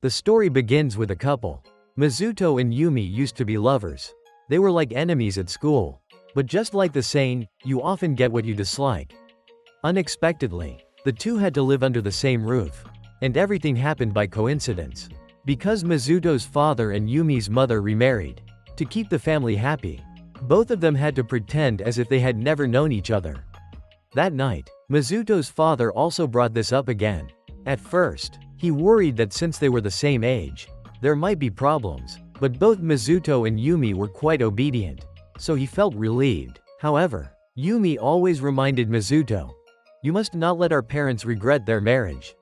The story begins with a couple. Mizuto and Yumi used to be lovers. They were like enemies at school. But just like the saying, you often get what you dislike. Unexpectedly, the two had to live under the same roof. And everything happened by coincidence. Because Mizuto's father and Yumi's mother remarried. To keep the family happy, both of them had to pretend as if they had never known each other. That night, Mizuto's father also brought this up again. At first, he worried that since they were the same age, there might be problems, but both Mizuto and Yumi were quite obedient, so he felt relieved. However, Yumi always reminded Mizuto, "You must not let our parents regret their marriage."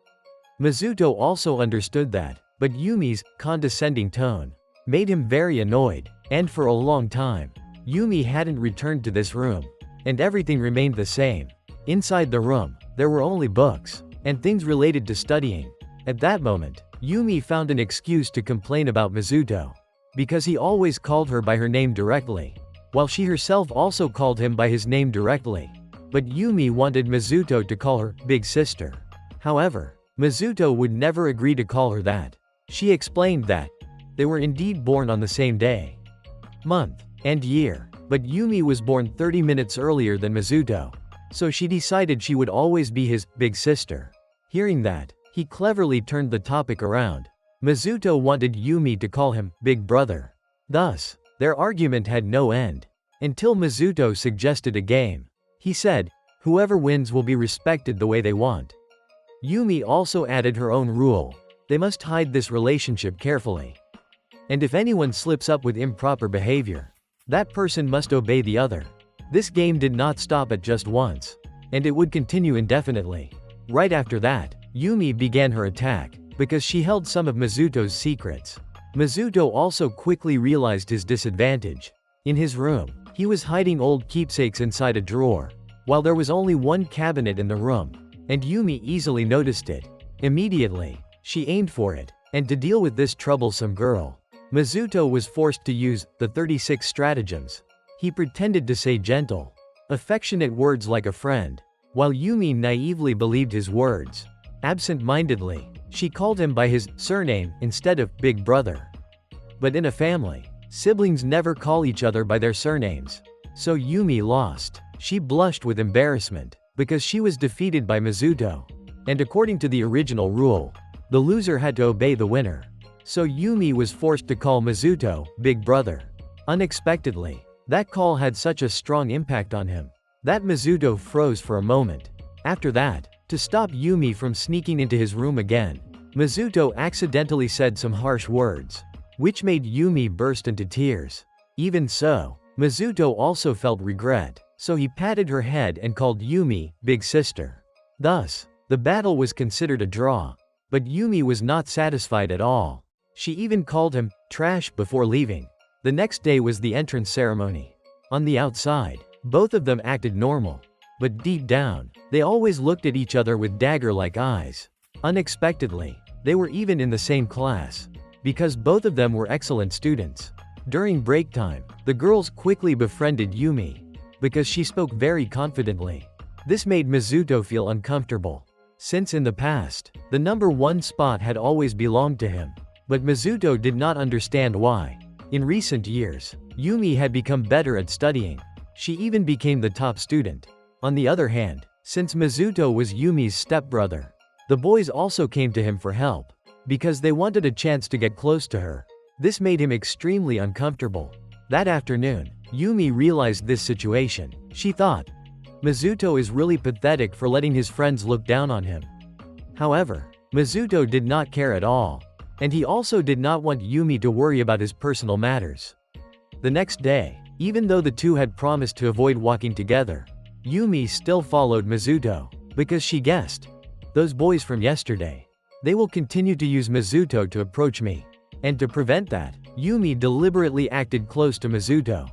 Mizuto also understood that, but Yumi's condescending tone made him very annoyed, and for a long time, Yumi hadn't returned to this room, and everything remained the same. Inside the room, there were only books, and things related to studying. At that moment, Yumi found an excuse to complain about Mizuto, because he always called her by her name directly, while she herself also called him by his name directly. But Yumi wanted Mizuto to call her Big Sister. However, Mizuto would never agree to call her that. She explained that they were indeed born on the same day, month, and year, but Yumi was born 30 minutes earlier than Mizuto, so she decided she would always be his big sister. Hearing that, he cleverly turned the topic around. Mizuto wanted Yumi to call him Big Brother. Thus, their argument had no end, until Mizuto suggested a game. He said, whoever wins will be respected the way they want. Yumi also added her own rule. They must hide this relationship carefully. And if anyone slips up with improper behavior, that person must obey the other. This game did not stop at just once, and it would continue indefinitely. Right after that, Yumi began her attack, because she held some of Mizuto's secrets. Mizuto also quickly realized his disadvantage. In his room, he was hiding old keepsakes inside a drawer, while there was only one cabinet in the room, and Yumi easily noticed it. Immediately, she aimed for it, and to deal with this troublesome girl, Mizuto was forced to use the 36 stratagems. He pretended to say gentle, affectionate words like a friend, while Yumi naively believed his words. Absent-mindedly, she called him by his surname instead of Big Brother. But in a family, siblings never call each other by their surnames. So Yumi lost. She blushed with embarrassment, because she was defeated by Mizuto. And according to the original rule, the loser had to obey the winner. So Yumi was forced to call Mizuto Big Brother. Unexpectedly, that call had such a strong impact on him that Mizuto froze for a moment. After that, to stop Yumi from sneaking into his room again, Mizuto accidentally said some harsh words, which made Yumi burst into tears. Even so, Mizuto also felt regret, so he patted her head and called Yumi Big Sister. Thus, the battle was considered a draw. But Yumi was not satisfied at all. She even called him trash before leaving. The next day was the entrance ceremony. On the outside, both of them acted normal. But deep down, they always looked at each other with dagger-like eyes. Unexpectedly, they were even in the same class, because both of them were excellent students. During break time, the girls quickly befriended Yumi, because she spoke very confidently. This made Mizuto feel uncomfortable, since in the past, the number one spot had always belonged to him. But Mizuto did not understand why. In recent years, Yumi had become better at studying. She even became the top student. On the other hand, since Mizuto was Yumi's stepbrother, the boys also came to him for help, because they wanted a chance to get close to her. This made him extremely uncomfortable. That afternoon, Yumi realized this situation. She thought, Mizuto is really pathetic for letting his friends look down on him. However, Mizuto did not care at all, and he also did not want Yumi to worry about his personal matters. The next day, even though the two had promised to avoid walking together, Yumi still followed Mizuto, because she guessed, those boys from yesterday, they will continue to use Mizuto to approach me. And to prevent that, Yumi deliberately acted close to Mizuto,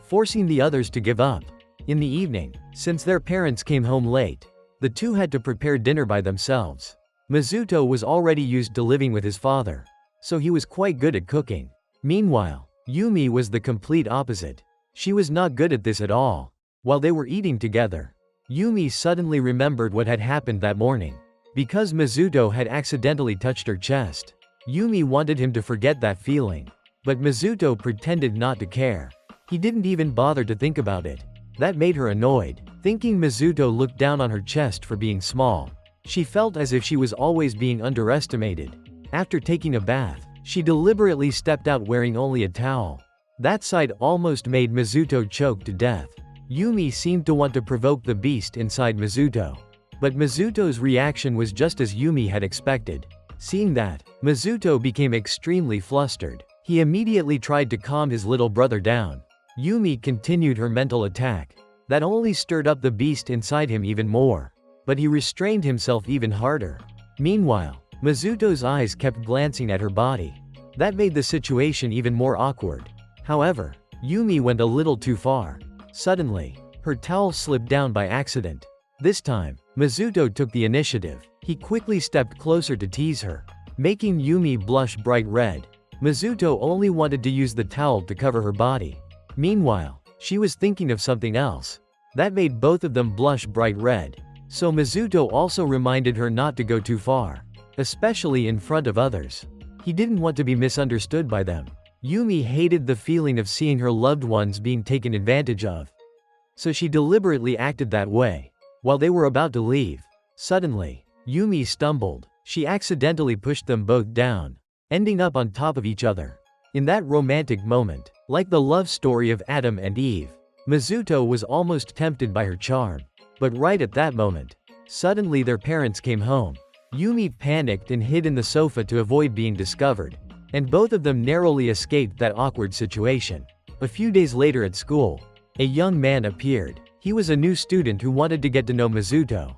forcing the others to give up. In the evening, since their parents came home late, the two had to prepare dinner by themselves. Mizuto was already used to living with his father, so he was quite good at cooking. Meanwhile, Yumi was the complete opposite. She was not good at this at all. While they were eating together, Yumi suddenly remembered what had happened that morning. Because Mizuto had accidentally touched her chest, Yumi wanted him to forget that feeling. But Mizuto pretended not to care. He didn't even bother to think about it. That made her annoyed, thinking Mizuto looked down on her chest for being small. She felt as if she was always being underestimated. After taking a bath, she deliberately stepped out wearing only a towel. That sight almost made Mizuto choke to death. Yumi seemed to want to provoke the beast inside Mizuto. But Mizuto's reaction was just as Yumi had expected. Seeing that, Mizuto became extremely flustered. He immediately tried to calm his little brother down. Yumi continued her mental attack. That only stirred up the beast inside him even more. But he restrained himself even harder. Meanwhile, Mizuto's eyes kept glancing at her body. That made the situation even more awkward. However, Yumi went a little too far. Suddenly, her towel slipped down by accident. This time, Mizuto took the initiative. He quickly stepped closer to tease her, making Yumi blush bright red. Mizuto only wanted to use the towel to cover her body. Meanwhile, she was thinking of something else. That made both of them blush bright red. So Mizuto also reminded her not to go too far, especially in front of others. He didn't want to be misunderstood by them. Yumi hated the feeling of seeing her loved ones being taken advantage of. So she deliberately acted that way. While they were about to leave, suddenly, Yumi stumbled. She accidentally pushed them both down, ending up on top of each other. In that romantic moment, like the love story of Adam and Eve, Mizuto was almost tempted by her charm. But right at that moment, suddenly their parents came home. Yumi panicked and hid in the sofa to avoid being discovered, and both of them narrowly escaped that awkward situation. A few days later at school, a young man appeared. He was a new student who wanted to get to know Mizuto.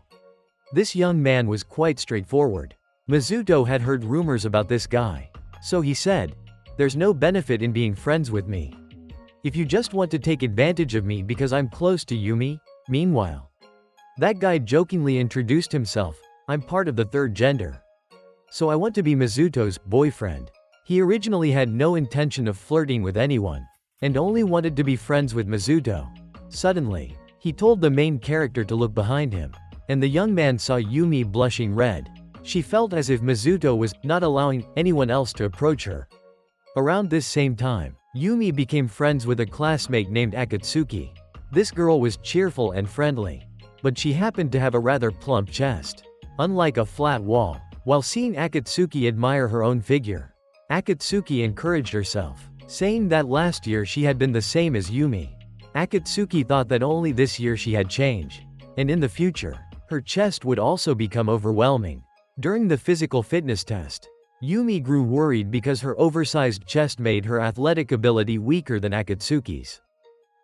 This young man was quite straightforward. Mizuto had heard rumors about this guy. So he said, "There's no benefit in being friends with me. If you just want to take advantage of me because I'm close to Yumi." Meanwhile, that guy jokingly introduced himself, "I'm part of the third gender. So I want to be Mizuto's boyfriend." He originally had no intention of flirting with anyone, and only wanted to be friends with Mizuto. Suddenly, he told the main character to look behind him, and the young man saw Yumi blushing red. She felt as if Mizuto was not allowing anyone else to approach her. Around this same time, Yumi became friends with a classmate named Akatsuki. This girl was cheerful and friendly, but she happened to have a rather plump chest, unlike a flat wall. While seeing Akatsuki admire her own figure, Akatsuki encouraged herself, saying that last year she had been the same as Yumi. Akatsuki thought that only this year she had changed, and in the future, her chest would also become overwhelming. During the physical fitness test, Yumi grew worried because her oversized chest made her athletic ability weaker than Akatsuki's.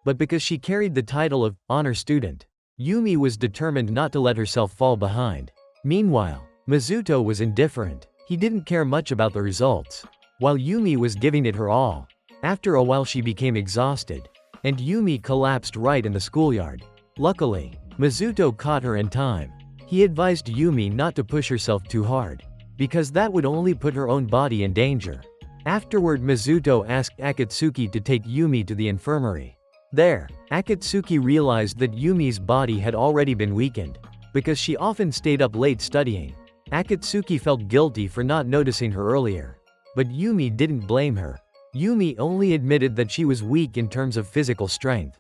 But because she carried the title of honor student, Yumi was determined not to let herself fall behind. Meanwhile, Mizuto was indifferent. He didn't care much about the results, while Yumi was giving it her all. After a while she became exhausted, and Yumi collapsed right in the schoolyard. Luckily, Mizuto caught her in time. He advised Yumi not to push herself too hard, because that would only put her own body in danger. Afterward, Mizuto asked Akatsuki to take Yumi to the infirmary. There, Akatsuki realized that Yumi's body had already been weakened, because she often stayed up late studying. Akatsuki felt guilty for not noticing her earlier, but Yumi didn't blame her. Yumi only admitted that she was weak in terms of physical strength,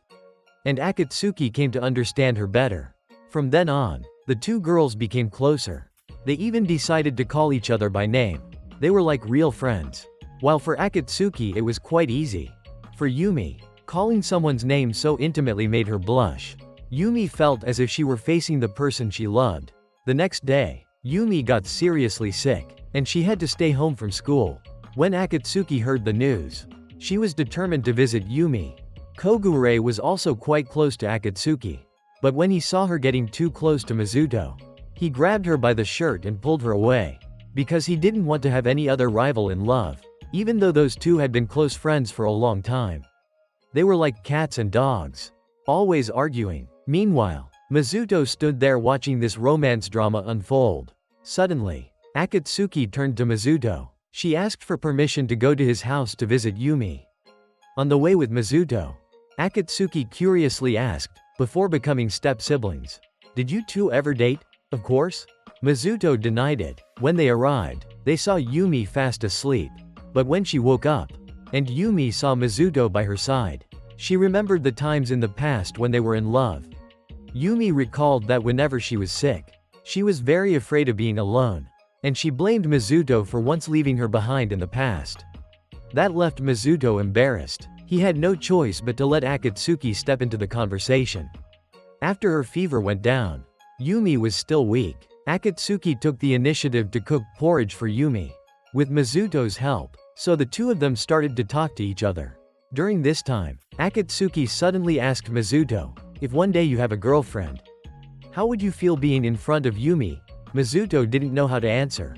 and Akatsuki came to understand her better. From then on, the two girls became closer. They even decided to call each other by name. They were like real friends. While for Akatsuki it was quite easy. For Yumi, calling someone's name so intimately made her blush. Yumi felt as if she were facing the person she loved. The next day, Yumi got seriously sick, and she had to stay home from school. When Akatsuki heard the news, she was determined to visit Yumi. Kogure was also quite close to Akatsuki, but when he saw her getting too close to Mizuto, he grabbed her by the shirt and pulled her away, because he didn't want to have any other rival in love, even though those two had been close friends for a long time. They were like cats and dogs, always arguing. Meanwhile, Mizuto stood there watching this romance drama unfold. Suddenly, Akatsuki turned to Mizuto. She asked for permission to go to his house to visit Yumi. On the way with Mizuto, Akatsuki curiously asked, before becoming step-siblings, "Did you two ever date?" "Of course. Mizuto denied it. When they arrived, they saw Yumi fast asleep. But when she woke up, and Yumi saw Mizuto by her side, she remembered the times in the past when they were in love. Yumi recalled that whenever she was sick, she was very afraid of being alone, and she blamed Mizuto for once leaving her behind in the past. That left Mizuto embarrassed. He had no choice but to let Akatsuki step into the conversation. After her fever went down, Yumi was still weak. Akatsuki took the initiative to cook porridge for Yumi, with Mizuto's help, so the two of them started to talk to each other. During this time, Akatsuki suddenly asked Mizuto, "If one day you have a girlfriend, how would you feel being in front of Yumi?" Mizuto didn't know how to answer.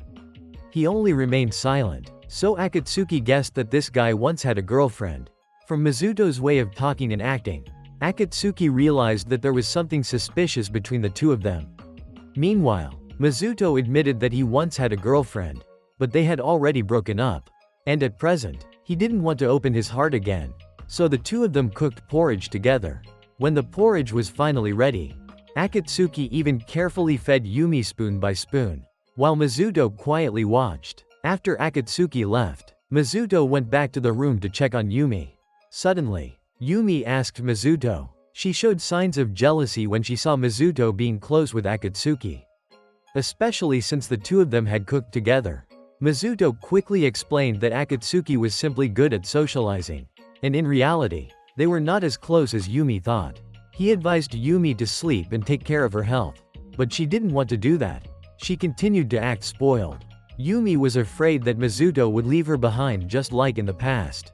He only remained silent, so Akatsuki guessed that this guy once had a girlfriend. From Mizuto's way of talking and acting, Akatsuki realized that there was something suspicious between the two of them. Meanwhile, Mizuto admitted that he once had a girlfriend, but they had already broken up, and at present, he didn't want to open his heart again, so the two of them cooked porridge together. When the porridge was finally ready, Akatsuki even carefully fed Yumi spoon by spoon, while Mizuto quietly watched. After Akatsuki left, Mizuto went back to the room to check on Yumi. Suddenly, Yumi asked Mizuto. She showed signs of jealousy when she saw Mizuto being close with Akatsuki, especially since the two of them had cooked together. Mizuto quickly explained that Akatsuki was simply good at socializing, and in reality, they were not as close as Yumi thought. He advised Yumi to sleep and take care of her health, but she didn't want to do that. She continued to act spoiled. Yumi was afraid that Mizuto would leave her behind just like in the past.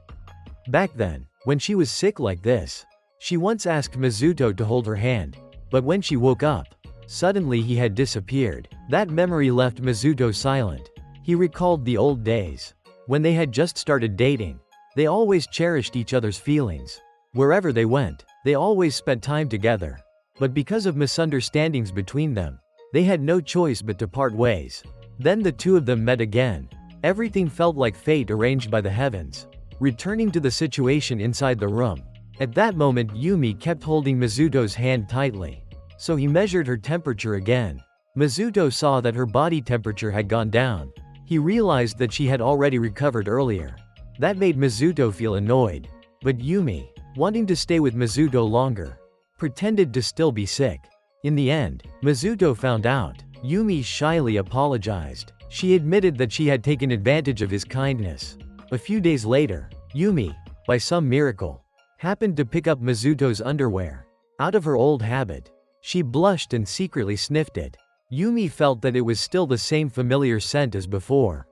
Back then, when she was sick like this, she once asked Mizuto to hold her hand, but when she woke up, suddenly he had disappeared. That memory left Mizuto silent. He recalled the old days. When they had just started dating, they always cherished each other's feelings. Wherever they went, they always spent time together. But because of misunderstandings between them, they had no choice but to part ways. Then the two of them met again. Everything felt like fate arranged by the heavens. Returning to the situation inside the room, at that moment Yumi kept holding Mizuto's hand tightly, so he measured her temperature again. Mizuto saw that her body temperature had gone down. He realized that she had already recovered earlier. That made Mizuto feel annoyed. But Yumi, wanting to stay with Mizuto longer, pretended to still be sick. In the end, Mizuto found out. Yumi shyly apologized. She admitted that she had taken advantage of his kindness. A few days later, Yumi, by some miracle, happened to pick up Mizuto's underwear. Out of her old habit, she blushed and secretly sniffed it. Yumi felt that it was still the same familiar scent as before.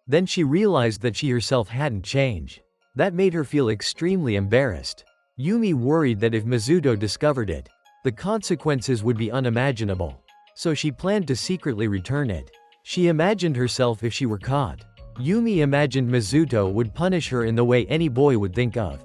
Then she realized that she herself hadn't changed. That made her feel extremely embarrassed. Yumi worried that if Mizuto discovered it, the consequences would be unimaginable. So she planned to secretly return it. She imagined herself if she were caught. Yumi imagined Mizuto would punish her in the way any boy would think of.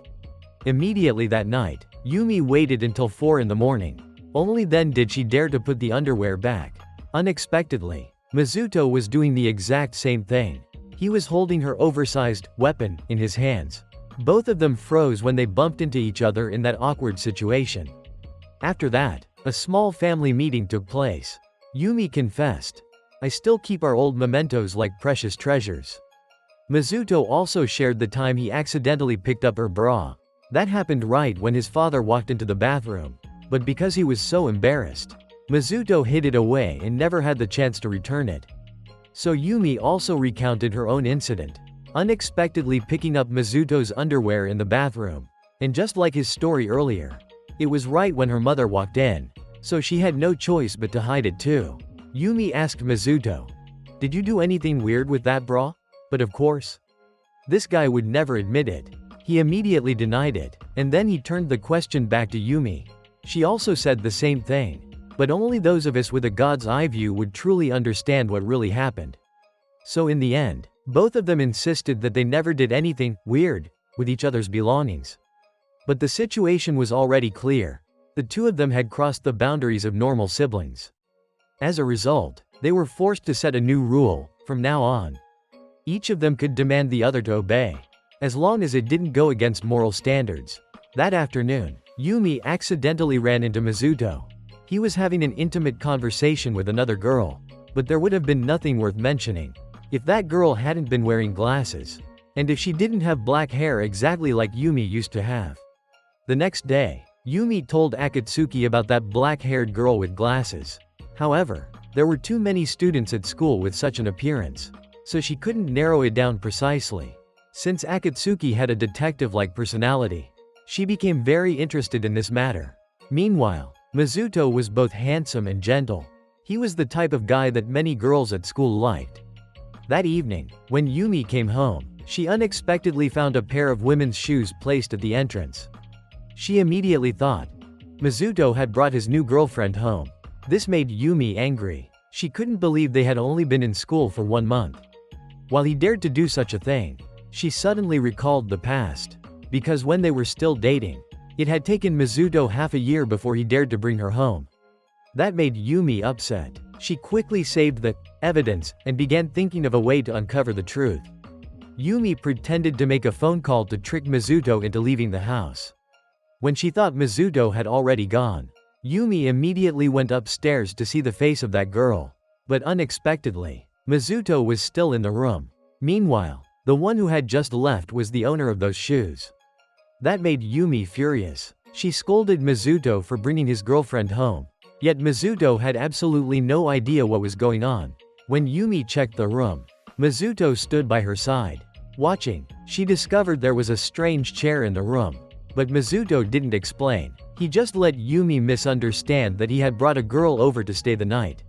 Immediately that night, Yumi waited until 4 in the morning. Only then did she dare to put the underwear back. Unexpectedly, Mizuto was doing the exact same thing. He was holding her oversized weapon in his hands. Both of them froze when they bumped into each other in that awkward situation. After that, a small family meeting took place. Yumi confessed, "I still keep our old mementos like precious treasures." Mizuto also shared the time he accidentally picked up her bra. That happened right when his father walked into the bathroom. But because he was so embarrassed, Mizuto hid it away and never had the chance to return it. So Yumi also recounted her own incident, unexpectedly picking up Mizuto's underwear in the bathroom. And just like his story earlier, it was right when her mother walked in, so she had no choice but to hide it too. Yumi asked Mizuto, "Did you do anything weird with that bra?" But of course, this guy would never admit it. He immediately denied it, and then he turned the question back to Yumi. She also said the same thing, but only those of us with a god's eye view would truly understand what really happened. So in the end, both of them insisted that they never did anything weird with each other's belongings. But the situation was already clear. The two of them had crossed the boundaries of normal siblings. As a result, they were forced to set a new rule. From now on, each of them could demand the other to obey, as long as it didn't go against moral standards. That afternoon, Yumi accidentally ran into Mizuto. He was having an intimate conversation with another girl, but there would have been nothing worth mentioning if that girl hadn't been wearing glasses, and if she didn't have black hair exactly like Yumi used to have. The next day, Yumi told Akatsuki about that black-haired girl with glasses. However, there were too many students at school with such an appearance, so she couldn't narrow it down precisely. Since Akatsuki had a detective-like personality, she became very interested in this matter. Meanwhile, Mizuto was both handsome and gentle. He was the type of guy that many girls at school liked. That evening, when Yumi came home, she unexpectedly found a pair of women's shoes placed at the entrance. She immediately thought Mizuto had brought his new girlfriend home. This made Yumi angry. She couldn't believe they had only been in school for 1 month. While he dared to do such a thing, she suddenly recalled the past. Because when they were still dating, it had taken Mizuto half a year before he dared to bring her home. That made Yumi upset. She quickly saved the evidence and began thinking of a way to uncover the truth. Yumi pretended to make a phone call to trick Mizuto into leaving the house. When she thought Mizuto had already gone, Yumi immediately went upstairs to see the face of that girl. But unexpectedly, Mizuto was still in the room. Meanwhile, the one who had just left was the owner of those shoes. That made Yumi furious. She scolded Mizuto for bringing his girlfriend home. Yet Mizuto had absolutely no idea what was going on. When Yumi checked the room, Mizuto stood by her side. Watching, she discovered there was a strange chair in the room. But Mizuto didn't explain. He just let Yumi misunderstand that he had brought a girl over to stay the night.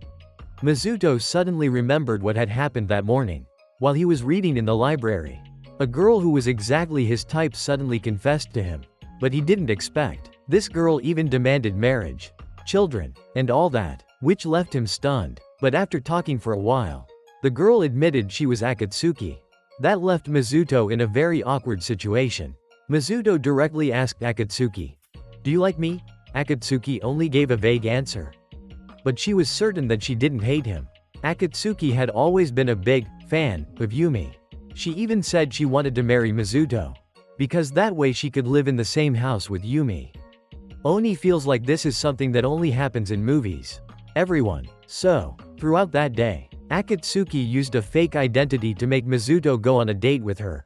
Mizuto suddenly remembered what had happened that morning. While he was reading in the library, a girl who was exactly his type suddenly confessed to him. But he didn't expect. This girl even demanded marriage, children, and all that, which left him stunned. But after talking for a while, the girl admitted she was Akatsuki. That left Mizuto in a very awkward situation. Mizuto directly asked Akatsuki, "Do you like me?" Akatsuki only gave a vague answer. But she was certain that she didn't hate him. Akatsuki had always been a big fan of Yumi. She even said she wanted to marry Mizuto, because that way she could live in the same house with Yumi. Oni feels like this is something that only happens in movies. Everyone. So, throughout that day, Akatsuki used a fake identity to make Mizuto go on a date with her.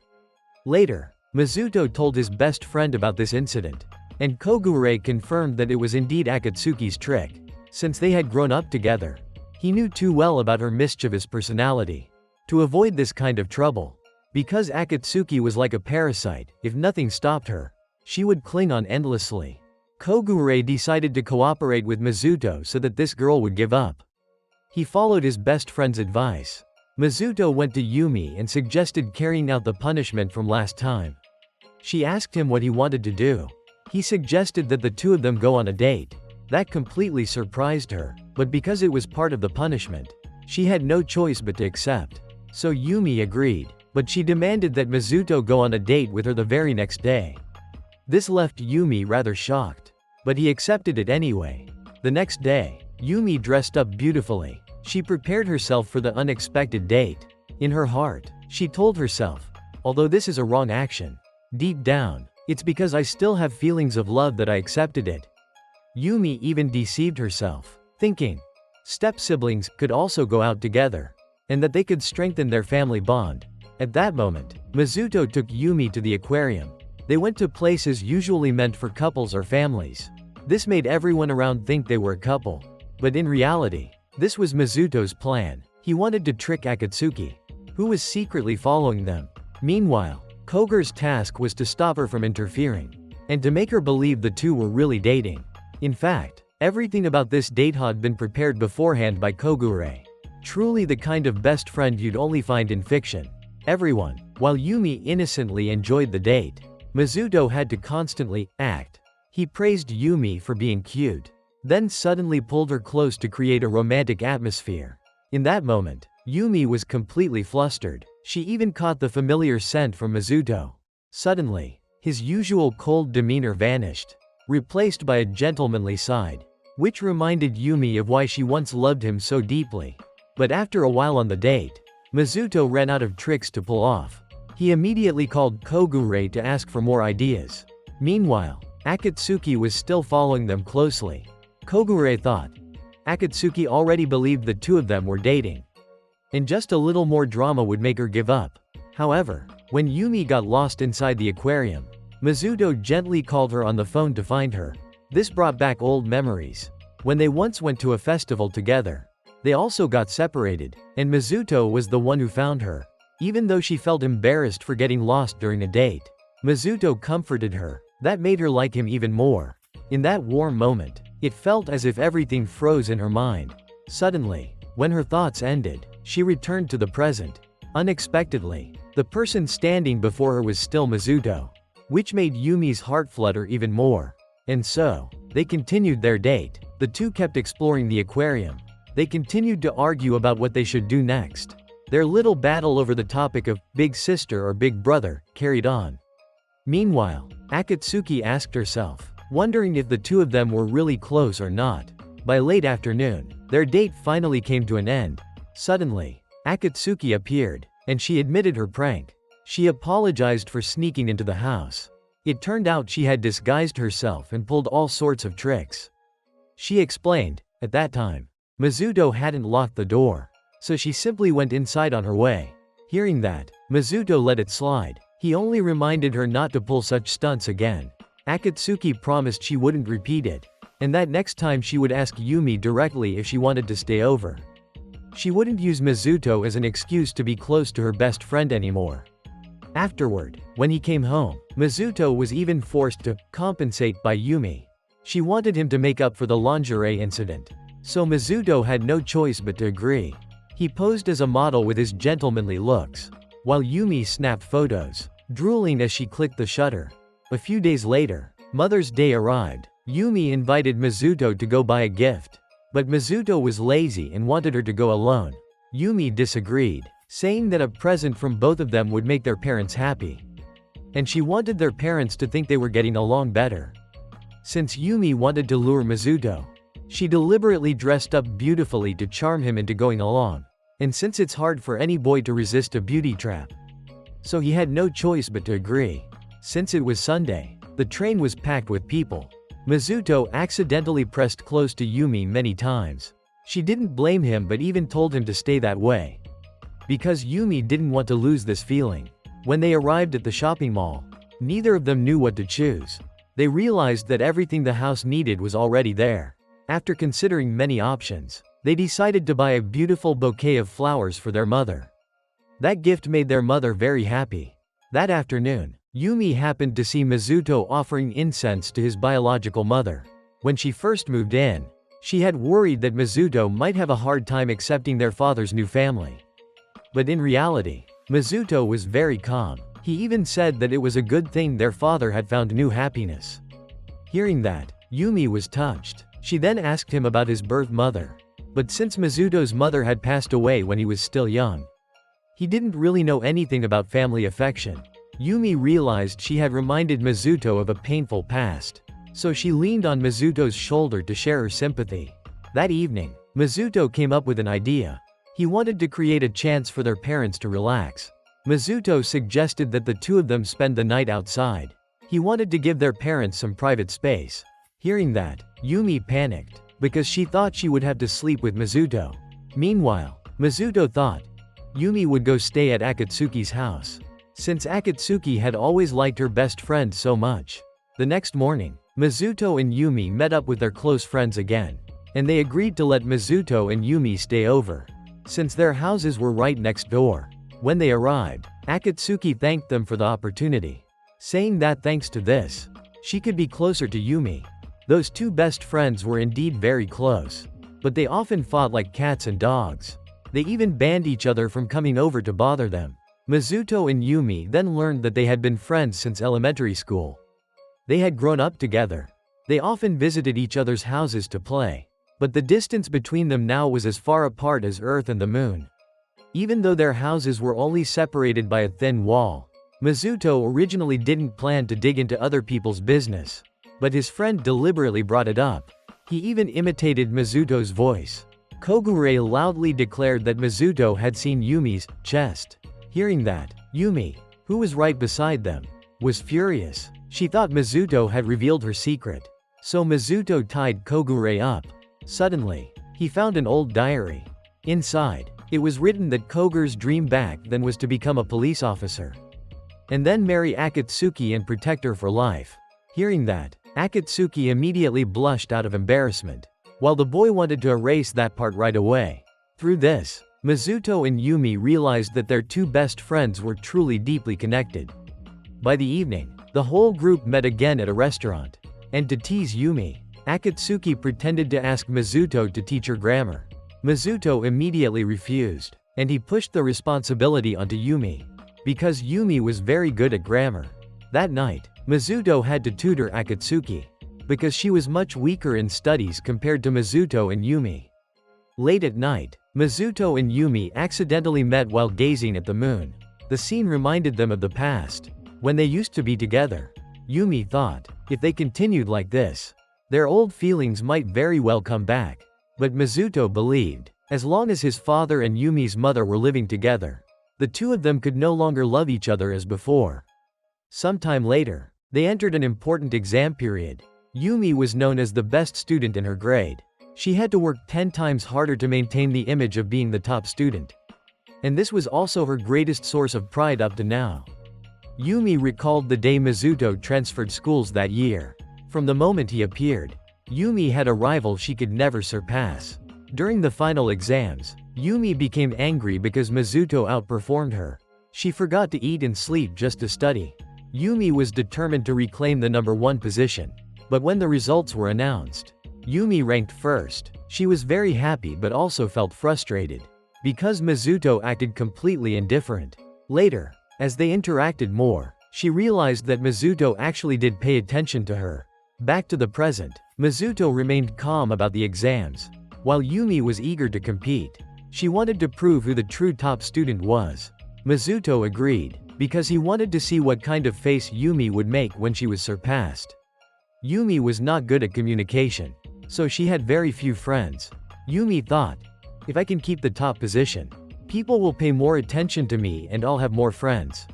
Later, Mizuto told his best friend about this incident, and Kogure confirmed that it was indeed Akatsuki's trick. Since they had grown up together, he knew too well about her mischievous personality to avoid this kind of trouble. Because Akatsuki was like a parasite, if nothing stopped her, she would cling on endlessly. Kogure decided to cooperate with Mizuto so that this girl would give up. He followed his best friend's advice. Mizuto went to Yumi and suggested carrying out the punishment from last time. She asked him what he wanted to do. He suggested that the two of them go on a date. That completely surprised her, but because it was part of the punishment, she had no choice but to accept. So Yumi agreed, but she demanded that Mizuto go on a date with her the very next day. This left Yumi rather shocked, but he accepted it anyway. The next day, Yumi dressed up beautifully. She prepared herself for the unexpected date. In her heart, she told herself, although this is a wrong action, deep down, it's because I still have feelings of love that I accepted it. Yumi even deceived herself, thinking step-siblings could also go out together, and that they could strengthen their family bond. At that moment, Mizuto took Yumi to the aquarium. They went to places usually meant for couples or families. This made everyone around think they were a couple. But in reality, this was Mizuto's plan. He wanted to trick Akatsuki, who was secretly following them. Meanwhile, Kogure's task was to stop her from interfering, and to make her believe the two were really dating. In fact, everything about this date had been prepared beforehand by Kogure. Truly the kind of best friend you'd only find in fiction. Everyone, while Yumi innocently enjoyed the date, Mizuto had to constantly act. He praised Yumi for being cute, then suddenly pulled her close to create a romantic atmosphere. In that moment, Yumi was completely flustered. She even caught the familiar scent from Mizuto. Suddenly, his usual cold demeanor vanished, replaced by a gentlemanly side, which reminded Yumi of why she once loved him so deeply. But after a while on the date, Mizuto ran out of tricks to pull off. He immediately called Kogure to ask for more ideas. Meanwhile, Akatsuki was still following them closely. Kogure thought Akatsuki already believed the two of them were dating. and just a little more drama would make her give up. However, when Yumi got lost inside the aquarium, Mizuto gently called her on the phone to find her. This brought back old memories. When they once went to a festival together, they also got separated, and Mizuto was the one who found her. Even though she felt embarrassed for getting lost during a date, Mizuto comforted her. That made her like him even more. In that warm moment, it felt as if everything froze in her mind. Suddenly, when her thoughts ended, she returned to the present. Unexpectedly, the person standing before her was still Mizuto, which made Yumi's heart flutter even more. And so, they continued their date. The two kept exploring the aquarium. They continued to argue about what they should do next. Their little battle over the topic of big sister or big brother carried on. Meanwhile, Akatsuki asked herself, wondering if the two of them were really close or not. By late afternoon, their date finally came to an end. Suddenly, Akatsuki appeared, and she admitted her prank. She apologized for sneaking into the house. It turned out she had disguised herself and pulled all sorts of tricks. She explained, at that time, Mizuto hadn't locked the door, so she simply went inside on her way. Hearing that, Mizuto let it slide. He only reminded her not to pull such stunts again. Akatsuki promised she wouldn't repeat it, and that next time she would ask Yumi directly if she wanted to stay over. She wouldn't use Mizuto as an excuse to be close to her best friend anymore. Afterward, when he came home, Mizuto was even forced to compensate by Yumi. She wanted him to make up for the lingerie incident, so Mizuto had no choice but to agree. He posed as a model with his gentlemanly looks, while Yumi snapped photos, drooling as she clicked the shutter. A few days later, Mother's Day arrived. Yumi invited Mizuto to go buy a gift, but Mizuto was lazy and wanted her to go alone. Yumi disagreed, saying that a present from both of them would make their parents happy, and she wanted their parents to think they were getting along better. Since Yumi wanted to lure Mizuto, she deliberately dressed up beautifully to charm him into going along. And since it's hard for any boy to resist a beauty trap, so he had no choice but to agree. Since it was Sunday, the train was packed with people. Mizuto accidentally pressed close to Yumi many times. She didn't blame him but even told him to stay that way, because Yumi didn't want to lose this feeling. When they arrived at the shopping mall, neither of them knew what to choose. They realized that everything the house needed was already there. After considering many options, they decided to buy a beautiful bouquet of flowers for their mother. That gift made their mother very happy. That afternoon, Yumi happened to see Mizuto offering incense to his biological mother. When she first moved in, she had worried that Mizuto might have a hard time accepting their father's new family. But in reality, Mizuto was very calm. He even said that it was a good thing their father had found new happiness. Hearing that, Yumi was touched. She then asked him about his birth mother. But since Mizuto's mother had passed away when he was still young, he didn't really know anything about family affection. Yumi realized she had reminded Mizuto of a painful past, so she leaned on Mizuto's shoulder to share her sympathy. That evening, Mizuto came up with an idea. He wanted to create a chance for their parents to relax. Mizuto suggested that the two of them spend the night outside. He wanted to give their parents some private space. Hearing that, Yumi panicked, because she thought she would have to sleep with Mizuto. Meanwhile, Mizuto thought Yumi would go stay at Akatsuki's house, since Akatsuki had always liked her best friend so much. The next morning, Mizuto and Yumi met up with their close friends again, and they agreed to let Mizuto and Yumi stay over, since their houses were right next door. When they arrived, Akatsuki thanked them for the opportunity, saying that thanks to this, she could be closer to Yumi. Those two best friends were indeed very close, but they often fought like cats and dogs. They even banned each other from coming over to bother them. Mizuto and Yumi then learned that they had been friends since elementary school. They had grown up together. They often visited each other's houses to play, but the distance between them now was as far apart as Earth and the Moon. Even though their houses were only separated by a thin wall, Mizuto originally didn't plan to dig into other people's business, but his friend deliberately brought it up. He even imitated Mizuto's voice. Kogure loudly declared that Mizuto had seen Yumi's chest. Hearing that, Yumi, who was right beside them, was furious. She thought Mizuto had revealed her secret, so Mizuto tied Kogure up. Suddenly, he found an old diary. Inside, It was written that Koger's dream back then was to become a police officer. And then marry Akatsuki and protect her for life. Hearing that, Akatsuki immediately blushed out of embarrassment, while the boy wanted to erase that part right away. Through this, Mizuto and Yumi realized that their two best friends were truly deeply connected. By the evening, the whole group met again at a restaurant. And to tease Yumi, Akatsuki pretended to ask Mizuto to teach her grammar. Mizuto immediately refused, and he pushed the responsibility onto Yumi, because Yumi was very good at grammar. That night, Mizuto had to tutor Akatsuki, because she was much weaker in studies compared to Mizuto and Yumi. Late at night, Mizuto and Yumi accidentally met while gazing at the moon. The scene reminded them of the past, when they used to be together. Yumi thought, if they continued like this, their old feelings might very well come back. But Mizuto believed, as long as his father and Yumi's mother were living together, the two of them could no longer love each other as before. Sometime later, they entered an important exam period. Yumi was known as the best student in her grade. She had to work 10 times harder to maintain the image of being the top student. And this was also her greatest source of pride up to now. Yumi recalled the day Mizuto transferred schools that year. From the moment he appeared, Yumi had a rival she could never surpass. During the final exams, Yumi became angry because Mizuto outperformed her. She forgot to eat and sleep just to study. Yumi was determined to reclaim the #1 position. But when the results were announced, Yumi ranked first. She was very happy but also felt frustrated, because Mizuto acted completely indifferent. Later, as they interacted more, she realized that Mizuto actually did pay attention to her. Back to the present, Mizuto remained calm about the exams, while Yumi was eager to compete. She wanted to prove who the true top student was. Mizuto agreed, because he wanted to see what kind of face Yumi would make when she was surpassed. Yumi was not good at communication, so she had very few friends. Yumi thought, if I can keep the top position, people will pay more attention to me and I'll have more friends.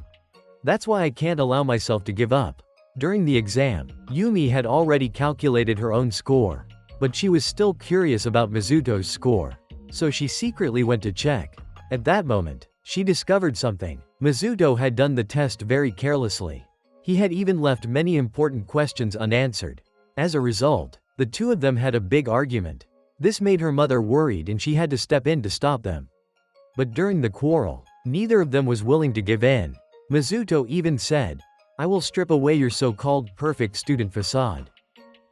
That's why I can't allow myself to give up. During the exam, Yumi had already calculated her own score, but she was still curious about Mizuto's score, so she secretly went to check. At that moment, she discovered something. Mizuto had done the test very carelessly. He had even left many important questions unanswered. As a result, the two of them had a big argument. This made her mother worried and she had to step in to stop them. But during the quarrel, neither of them was willing to give in. Mizuto even said, "I will strip away your so-called perfect student facade."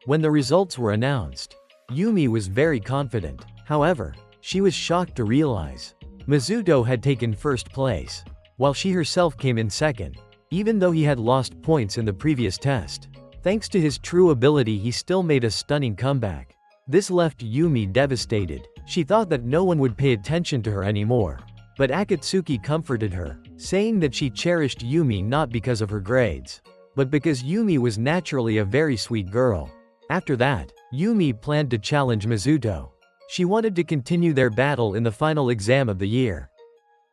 When the results were announced, Yumi was very confident. However, she was shocked to realize Mizuto had taken first place, while she herself came in second, even though he had lost points in the previous test. Thanks to his true ability, he still made a stunning comeback. This left Yumi devastated. She thought that no one would pay attention to her anymore. But Akatsuki comforted her, saying that she cherished Yumi not because of her grades, but because Yumi was naturally a very sweet girl. After that, Yumi planned to challenge Mizuto. She wanted to continue their battle in the final exam of the year.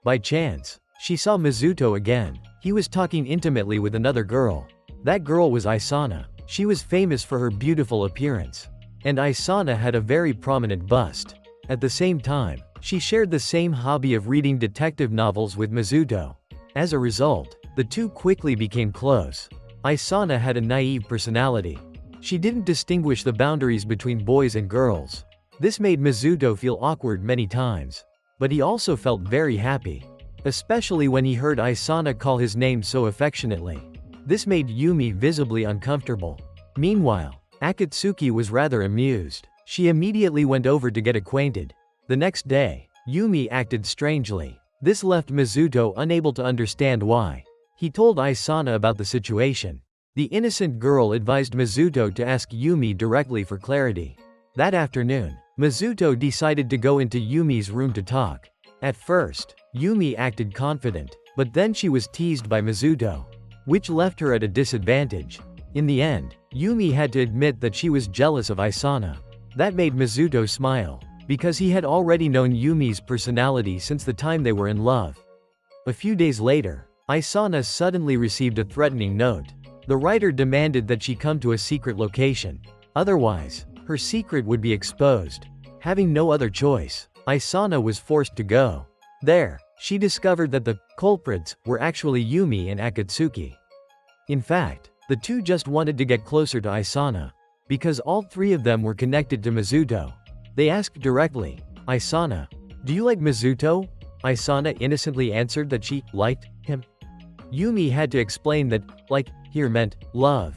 By chance, she saw Mizuto again. He was talking intimately with another girl. That girl was Isana. She was famous for her beautiful appearance, and Isana had a very prominent bust. At the same time, she shared the same hobby of reading detective novels with Mizuto. As a result, the two quickly became close. Isana had a naive personality. She didn't distinguish the boundaries between boys and girls. This made Mizuto feel awkward many times. But he also felt very happy, especially when he heard Isana call his name so affectionately. This made Yumi visibly uncomfortable. Meanwhile, Akatsuki was rather amused. She immediately went over to get acquainted. The next day, Yumi acted strangely. This left Mizuto unable to understand why. He told Isana about the situation. The innocent girl advised Mizuto to ask Yumi directly for clarity. That afternoon, Mizuto decided to go into Yumi's room to talk. At first, Yumi acted confident, but then she was teased by Mizuto, which left her at a disadvantage. In the end, Yumi had to admit that she was jealous of Isana. That made Mizuto smile, because he had already known Yumi's personality since the time they were in love. A few days later, Isana suddenly received a threatening note. The writer demanded that she come to a secret location. Otherwise, her secret would be exposed. Having no other choice, Isana was forced to go. There, she discovered that the culprits were actually Yumi and Akatsuki. In fact, the two just wanted to get closer to Isana. Because all three of them were connected to Mizuto. They asked directly, "Isana, do you like Mizuto?" Isana innocently answered that she liked him. Yumi had to explain that like here meant love,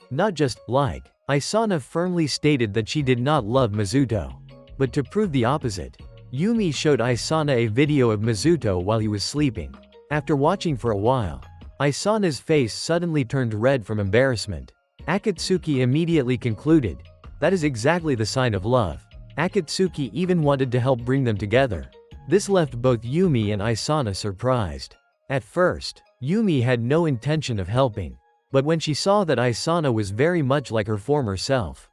not just like. Isana firmly stated that she did not love Mizuto. But to prove the opposite, Yumi showed Isana a video of Mizuto while he was sleeping. After watching for a while, Isana's face suddenly turned red from embarrassment. Akatsuki immediately concluded, that is exactly the sign of love. Akatsuki even wanted to help bring them together. This left both Yumi and Isana surprised. At first, Yumi had no intention of helping. But when she saw that Isana was very much like her former self,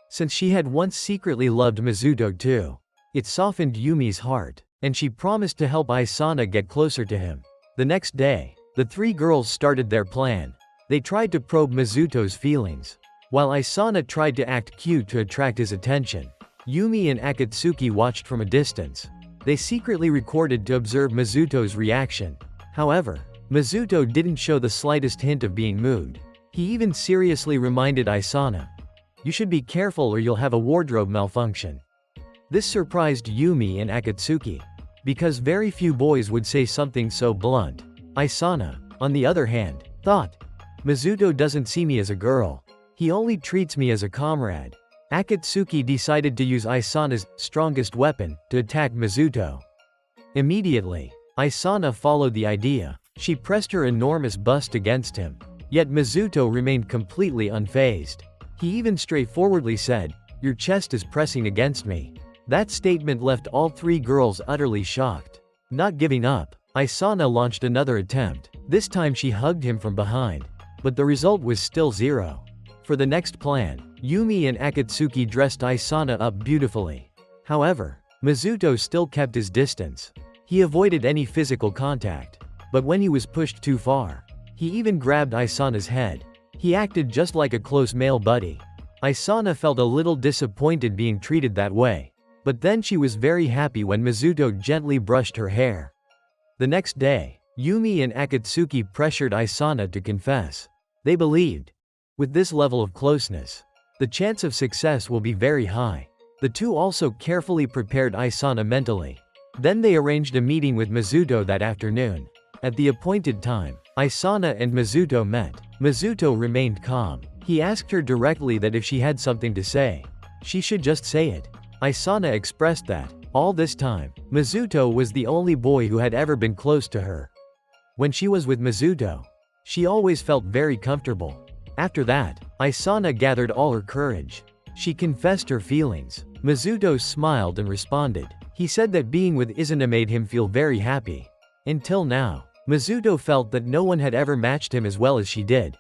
since she had once secretly loved Mizuto too, it softened Yumi's heart, and she promised to help Isana get closer to him. The next day, the three girls started their plan. They tried to probe Mizuto's feelings, while Isana tried to act cute to attract his attention. Yumi and Akatsuki watched from a distance. They secretly recorded to observe Mizuto's reaction. However, Mizuto didn't show the slightest hint of being moved. He even seriously reminded Isana, "You should be careful or you'll have a wardrobe malfunction." This surprised Yumi and Akatsuki, because very few boys would say something so blunt. Isana, on the other hand, thought, "Mizuto doesn't see me as a girl. He only treats me as a comrade." Akatsuki decided to use Isana's strongest weapon to attack Mizuto. Immediately, Isana followed the idea. She pressed her enormous bust against him. Yet Mizuto remained completely unfazed. He even straightforwardly said, "Your chest is pressing against me." That statement left all three girls utterly shocked. Not giving up, Isana launched another attempt. This time she hugged him from behind. But the result was still zero. For the next plan, Yumi and Akatsuki dressed Isana up beautifully. However, Mizuto still kept his distance. He avoided any physical contact. But when he was pushed too far, he even grabbed Isana's head. He acted just like a close male buddy. Isana felt a little disappointed being treated that way. But then she was very happy when Mizuto gently brushed her hair. The next day, Yumi and Akatsuki pressured Isana to confess. They believed, with this level of closeness, the chance of success will be very high. The two also carefully prepared Isana mentally. Then they arranged a meeting with Mizuto that afternoon. At the appointed time, Isana and Mizuto met. Mizuto remained calm. He asked her directly that if she had something to say, she should just say it. Isana expressed that, all this time, Mizuto was the only boy who had ever been close to her. When she was with Mizuto, she always felt very comfortable. After that, Isana gathered all her courage. She confessed her feelings. Mizuto smiled and responded. He said that being with Isana made him feel very happy. Until now, Mizuto felt that no one had ever matched him as well as she did.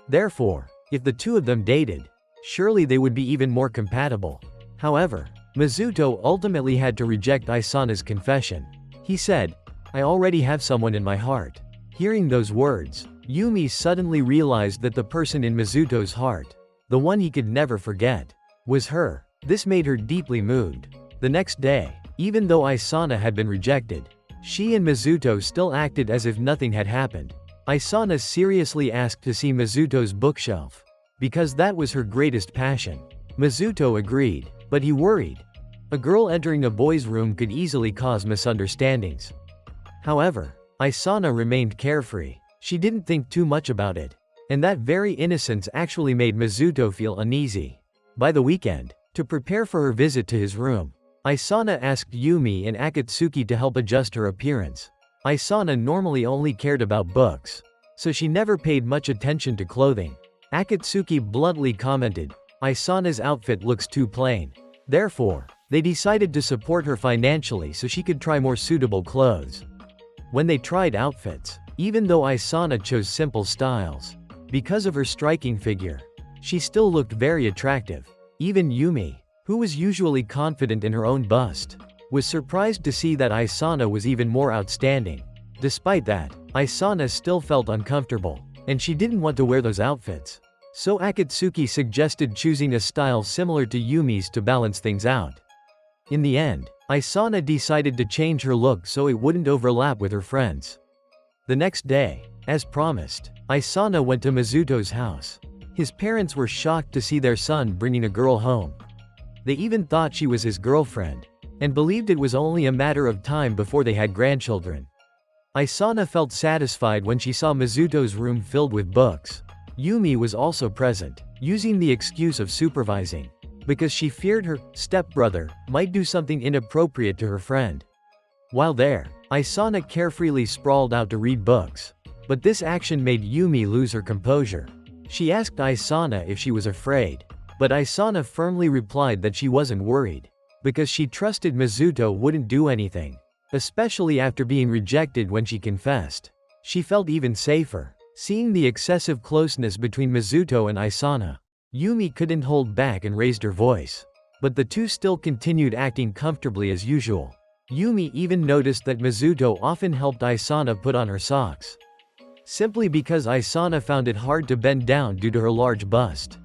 Therefore, if the two of them dated, surely they would be even more compatible. However, Mizuto ultimately had to reject Isana's confession. He said, "I already have someone in my heart." Hearing those words, Yumi suddenly realized that the person in Mizuto's heart, the one he could never forget, was her. This made her deeply moved. The next day, even though Isana had been rejected, she and Mizuto still acted as if nothing had happened. Isana seriously asked to see Mizuto's bookshelf, because that was her greatest passion. Mizuto agreed, but he worried. A girl entering a boy's room could easily cause misunderstandings. However, Isana remained carefree. She didn't think too much about it. And that very innocence actually made Mizuto feel uneasy. By the weekend, to prepare for her visit to his room, Isana asked Yumi and Akatsuki to help adjust her appearance. Isana normally only cared about books, so she never paid much attention to clothing. Akatsuki bluntly commented, "Isana's outfit looks too plain." Therefore, they decided to support her financially so she could try more suitable clothes. When they tried outfits, even though Isana chose simple styles, because of her striking figure, she still looked very attractive. Even Yumi, who was usually confident in her own bust, was surprised to see that Isana was even more outstanding. Despite that, Isana still felt uncomfortable, and she didn't want to wear those outfits. So Akatsuki suggested choosing a style similar to Yumi's to balance things out. In the end, Isana decided to change her look so it wouldn't overlap with her friends. The next day, as promised, Isana went to Mizuto's house. His parents were shocked to see their son bringing a girl home. They even thought she was his girlfriend, and believed it was only a matter of time before they had grandchildren. Isana felt satisfied when she saw Mizuto's room filled with books. Yumi was also present, using the excuse of supervising, because she feared her stepbrother might do something inappropriate to her friend. While there, Isana carefreely sprawled out to read books, but this action made Yumi lose her composure. She asked Isana if she was afraid, but Isana firmly replied that she wasn't worried, because she trusted Mizuto wouldn't do anything, especially after being rejected when she confessed. She felt even safer, seeing the excessive closeness between Mizuto and Isana. Yumi couldn't hold back and raised her voice. But the two still continued acting comfortably as usual. Yumi even noticed that Mizuto often helped Isana put on her socks, simply because Isana found it hard to bend down due to her large bust.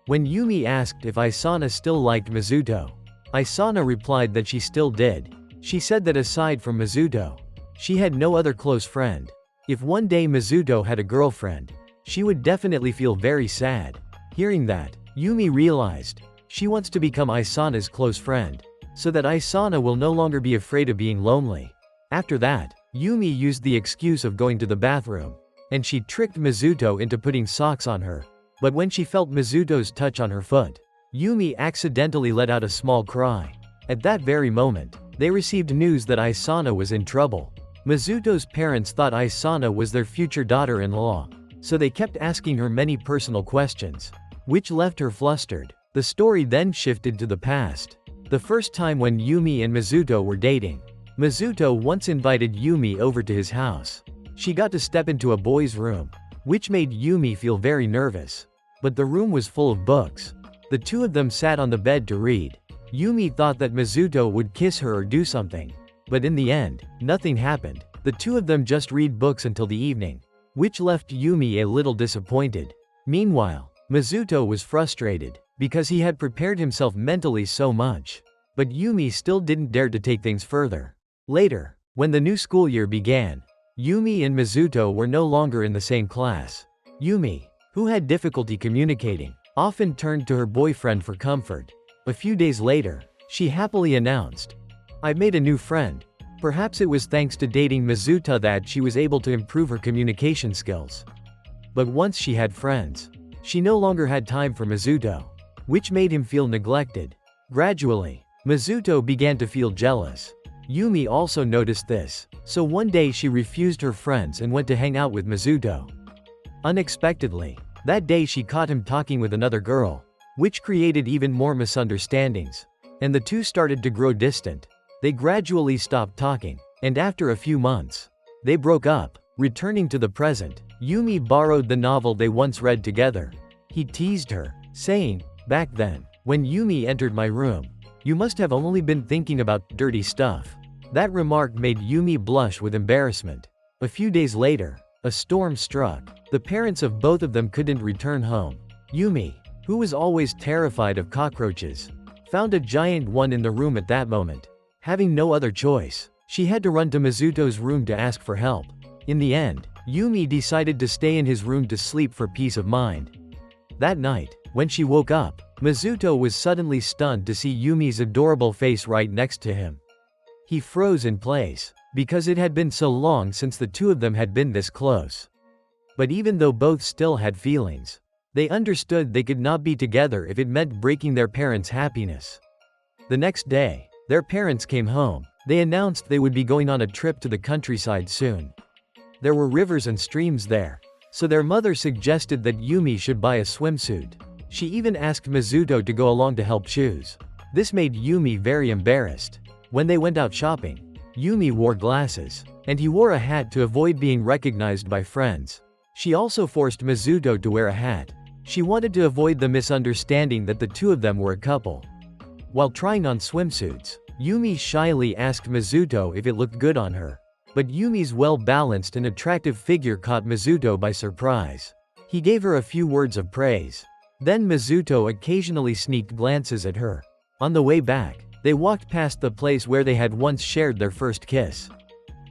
When Yumi asked if Isana still liked Mizuto, Isana replied that she still did. She said that aside from Mizuto, she had no other close friend. If one day Mizuto had a girlfriend, she would definitely feel very sad. Hearing that, Yumi realized she wants to become Isana's close friend, so that Isana will no longer be afraid of being lonely. After that, Yumi used the excuse of going to the bathroom, and she tricked Mizuto into putting socks on her. But when she felt Mizuto's touch on her foot, Yumi accidentally let out a small cry. At that very moment, they received news that Isana was in trouble. Mizuto's parents thought Isana was their future daughter-in-law, so they kept asking her many personal questions, which left her flustered. The story then shifted to the past. The first time when Yumi and Mizuto were dating. Mizuto once invited Yumi over to his house. She got to step into a boy's room, which made Yumi feel very nervous. But the room was full of books. The two of them sat on the bed to read. Yumi thought that Mizuto would kiss her or do something. But in the end, nothing happened. The two of them just read books until the evening, which left Yumi a little disappointed. Meanwhile, Mizuto was frustrated, because he had prepared himself mentally so much. But Yumi still didn't dare to take things further. Later, when the new school year began, Yumi and Mizuto were no longer in the same class. Yumi, who had difficulty communicating, often turned to her boyfriend for comfort. A few days later, she happily announced, "I've made a new friend." Perhaps it was thanks to dating Mizuto that she was able to improve her communication skills. But once she had friends, she no longer had time for Mizuto, which made him feel neglected. Gradually, Mizuto began to feel jealous. Yumi also noticed this, so one day she refused her friends and went to hang out with Mizuto. Unexpectedly, that day she caught him talking with another girl, which created even more misunderstandings, and the two started to grow distant. They gradually stopped talking, and after a few months, they broke up. Returning to the present, Yumi borrowed the novel they once read together. He teased her, saying, "Back then, when Yumi entered my room, you must have only been thinking about dirty stuff." That remark made Yumi blush with embarrassment. A few days later, a storm struck. The parents of both of them couldn't return home. Yumi, who was always terrified of cockroaches, found a giant one in the room at that moment. Having no other choice, she had to run to Mizuto's room to ask for help. In the end, Yumi decided to stay in his room to sleep for peace of mind. That night, when she woke up, Mizuto was suddenly stunned to see Yumi's adorable face right next to him. He froze in place, because it had been so long since the two of them had been this close. But even though both still had feelings, they understood they could not be together if it meant breaking their parents' happiness. The next day, their parents came home. They announced they would be going on a trip to the countryside soon. There were rivers and streams there, so their mother suggested that Yumi should buy a swimsuit. She even asked Mizuto to go along to help choose. This made Yumi very embarrassed. When they went out shopping, Yumi wore glasses, and he wore a hat to avoid being recognized by friends. She also forced Mizuto to wear a hat. She wanted to avoid the misunderstanding that the two of them were a couple. While trying on swimsuits, Yumi shyly asked Mizuto if it looked good on her. But Yumi's well-balanced and attractive figure caught Mizuto by surprise. He gave her a few words of praise. Then Mizuto occasionally sneaked glances at her. On the way back, They walked past the place where they had once shared their first kiss.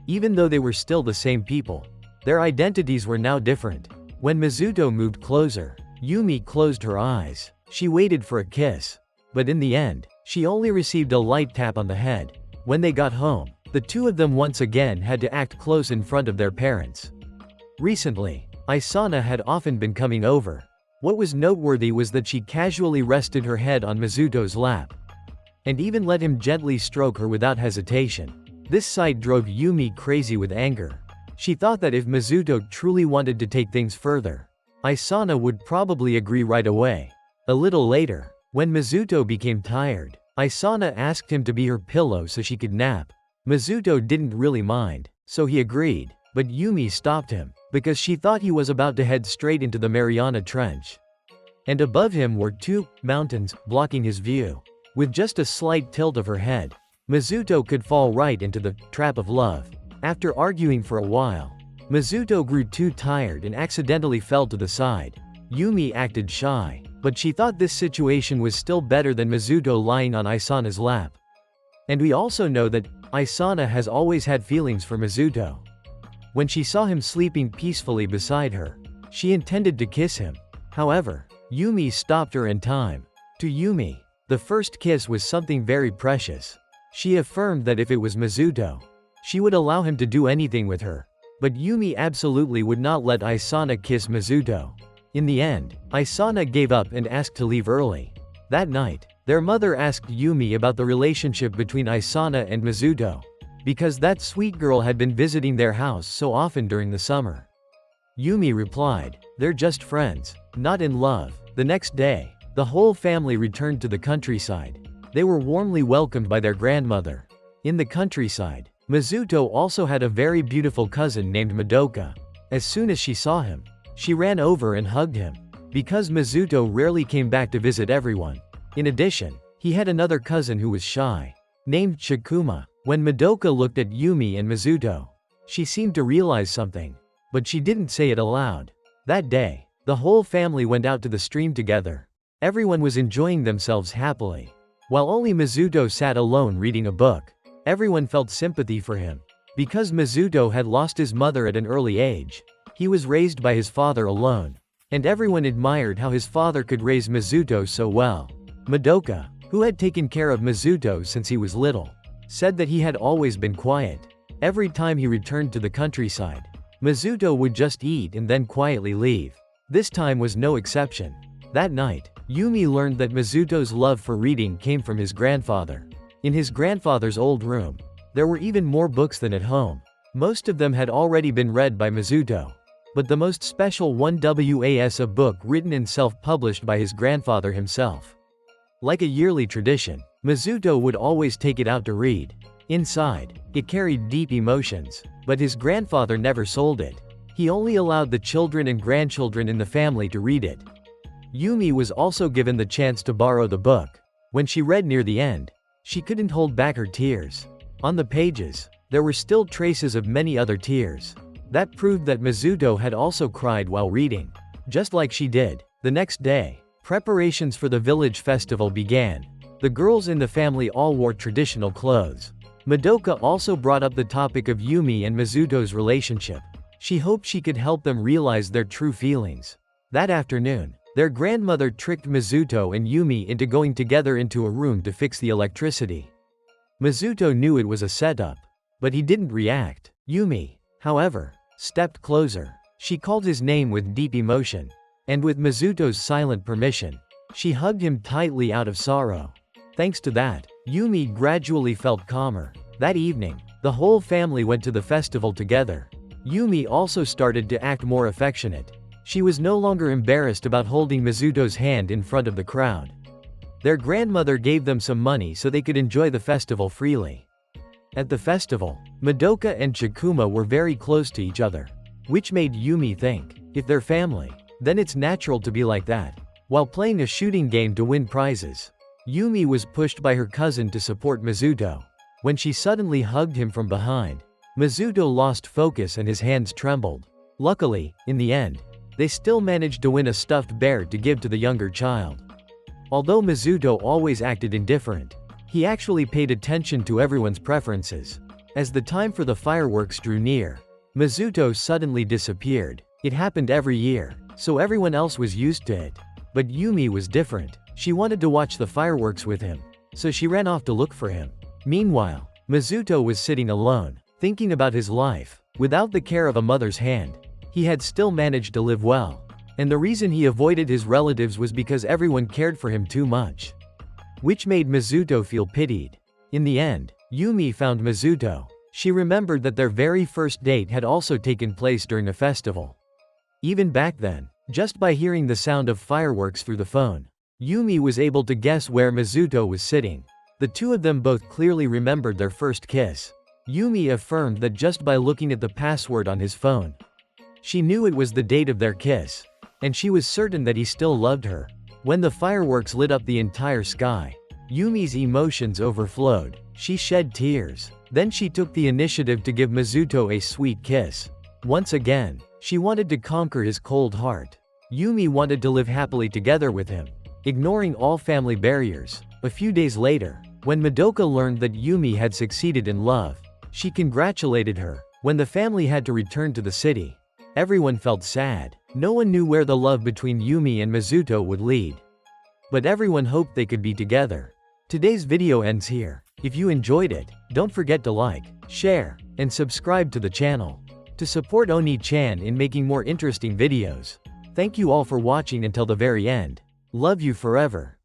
Even though they were still the same people, their identities were now different. When Mizuto moved closer, Yumi closed her eyes. She waited for a kiss. But in the end, she only received a light tap on the head. When they got home, the two of them once again had to act close in front of their parents. Recently, Isana had often been coming over. What was noteworthy was that she casually rested her head on Mizuto's lap, and even let him gently stroke her without hesitation. This sight drove Yumi crazy with anger. She thought that if Mizuto truly wanted to take things further, Isana would probably agree right away. A little later, when Mizuto became tired, Isana asked him to be her pillow so she could nap. Mizuto didn't really mind, so he agreed, but Yumi stopped him, because she thought he was about to head straight into the Mariana Trench. And above him were two mountains, blocking his view. With just a slight tilt of her head, Mizuto could fall right into the trap of love. After arguing for a while, Mizuto grew too tired and accidentally fell to the side. Yumi acted shy, but she thought this situation was still better than Mizuto lying on Isana's lap. And we also know that Isana has always had feelings for Mizuto. When she saw him sleeping peacefully beside her, she intended to kiss him. However, Yumi stopped her in time. To Yumi, the first kiss was something very precious. She affirmed that if it was Mizuto, she would allow him to do anything with her. But Yumi absolutely would not let Isana kiss Mizuto. In the end, Isana gave up and asked to leave early. That night, their mother asked Yumi about the relationship between Isana and Mizuto, because that sweet girl had been visiting their house so often during the summer. Yumi replied, "They're just friends, not in love." The next day, the whole family returned to the countryside. They were warmly welcomed by their grandmother. In the countryside, Mizuto also had a very beautiful cousin named Madoka. As soon as she saw him, she ran over and hugged him. Because Mizuto rarely came back to visit everyone. In addition, he had another cousin who was shy, named Chikuma. When Madoka looked at Yumi and Mizuto, she seemed to realize something, but she didn't say it aloud. That day, the whole family went out to the stream together. Everyone was enjoying themselves happily, while only Mizuto sat alone reading a book. Everyone felt sympathy for him. Because Mizuto had lost his mother at an early age, he was raised by his father alone. And everyone admired how his father could raise Mizuto so well. Madoka, who had taken care of Mizuto since he was little, said that he had always been quiet. Every time he returned to the countryside, Mizuto would just eat and then quietly leave. This time was no exception. That night, Yumi learned that Mizuto's love for reading came from his grandfather. In his grandfather's old room, there were even more books than at home. Most of them had already been read by Mizuto. But the most special one was a book written and self-published by his grandfather himself. Like a yearly tradition, Mizuto would always take it out to read. Inside, it carried deep emotions, but his grandfather never sold it. He only allowed the children and grandchildren in the family to read it. Yumi was also given the chance to borrow the book. When she read near the end, she couldn't hold back her tears. On the pages, there were still traces of many other tears. That proved that Mizuto had also cried while reading, just like she did. The next day, preparations for the village festival began. The girls in the family all wore traditional clothes. Madoka also brought up the topic of Yumi and Mizuto's relationship. She hoped she could help them realize their true feelings. That afternoon, their grandmother tricked Mizuto and Yumi into going together into a room to fix the electricity. Mizuto knew it was a setup, but he didn't react. Yumi, however, stepped closer. She called his name with deep emotion, and with Mizuto's silent permission, she hugged him tightly out of sorrow. Thanks to that, Yumi gradually felt calmer. That evening, the whole family went to the festival together. Yumi also started to act more affectionate. She was no longer embarrassed about holding Mizuto's hand in front of the crowd. Their grandmother gave them some money so they could enjoy the festival freely. At the festival, Madoka and Chikuma were very close to each other, which made Yumi think, if they're family, then it's natural to be like that. While playing a shooting game to win prizes, Yumi was pushed by her cousin to support Mizuto. When she suddenly hugged him from behind, Mizuto lost focus and his hands trembled. Luckily, in the end, they still managed to win a stuffed bear to give to the younger child. Although Mizuto always acted indifferent, He actually paid attention to everyone's preferences. As the time for the fireworks drew near, Mizuto suddenly disappeared. It happened every year, so everyone else was used to it. But Yumi was different. She wanted to watch the fireworks with him, so she ran off to look for him. Meanwhile, Mizuto was sitting alone, thinking about his life. Without the care of a mother's hand, he had still managed to live well. And the reason he avoided his relatives was because everyone cared for him too much, which made Mizuto feel pitied. In the end, Yumi found Mizuto. She remembered that their very first date had also taken place during a festival. Even back then, just by hearing the sound of fireworks through the phone, Yumi was able to guess where Mizuto was sitting. The two of them both clearly remembered their first kiss. Yumi affirmed that just by looking at the password on his phone, she knew it was the date of their kiss. And she was certain that he still loved her. When the fireworks lit up the entire sky, Yumi's emotions overflowed. She shed tears. Then she took the initiative to give Mizuto a sweet kiss. Once again, she wanted to conquer his cold heart. Yumi wanted to live happily together with him, ignoring all family barriers. A few days later, when Madoka learned that Yumi had succeeded in love, she congratulated her. When the family had to return to the city, everyone felt sad. No one knew where the love between Yumi and Mizuto would lead. But everyone hoped they could be together. Today's video ends here. If you enjoyed it, don't forget to like, share, and subscribe to the channel to support Oni-chan in making more interesting videos. Thank you all for watching until the very end. Love you forever.